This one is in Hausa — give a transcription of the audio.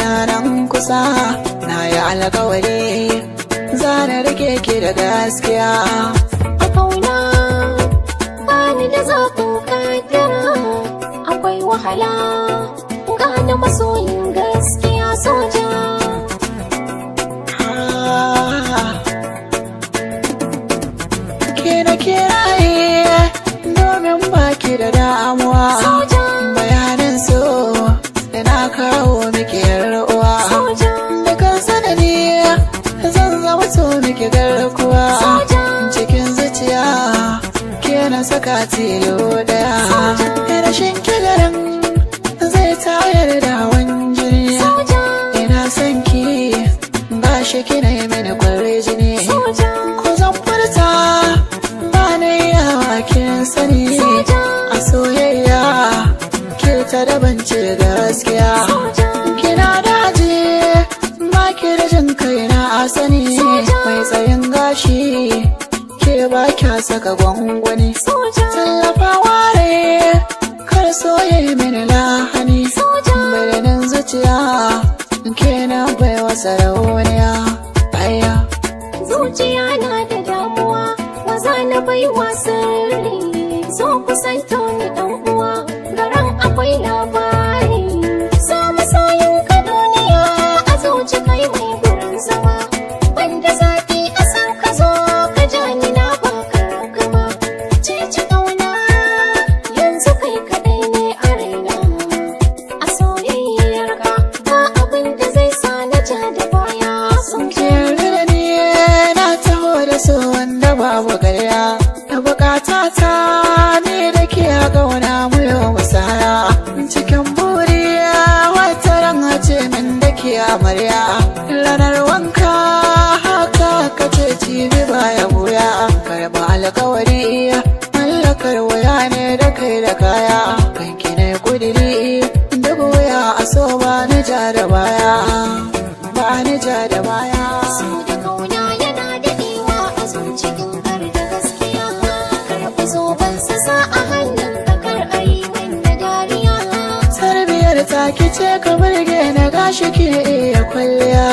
na nan kusa, na yi alkawari zana rike ki da gaskiya. A kauna bani da zafin kaddara, akwai wahala gane masoyin gaskiya soja. Ke na kiraye domin baki da damuwa, bayanin so da na kawo miki uwa. Dukan sanadi zan zama so miki garkuwa, cikin zuciya ke na saka tilo daya. Rashin kigarin zai tayar da hawan jini, ina son ki gashi kina yi mini kwarai jini. Ko zan furta ba na yawa kin sani, a soyayya ke ta daban ce gaskiya. Kina daji ba ki da jin kai na asani, mai tsayin gashi ke ba kya saka gwangwani. Tallafa ware kar soye mini lahani, birnin zuciya ke na baiwa sarauniya. Zuciya na da damuwa, maza na baiwa sirri, so kusanto ni dan uwa, garan akwai labari. So masoyin ka duniya, a zuci kai mai gurin zama, banda zafi a san ka zo ka ja ni na baka ragama. Cece kauna yanzu kai kadai ne a raina, a soyayyar ka ba abin da zai sa na ja da baya. Sun so wanda babu ƙarya, da bukata ta ne da ke a gauna mu yau musaya. Cikin buri wata ran ce min da ke amarya, ranar wanka haka ka ce cibi baya buya. Karba alkawari mallakar waya ne da kai da kaya, kanki ne kudiri duk waya a so ba ni ja da baya, ba ni ja da baya. cikin har da gaskiya, karɓi zoben sa a hannun kakar ayi wanda dariya. Tarbiyar ta kice ka burge na gashi ke iya kwalliya,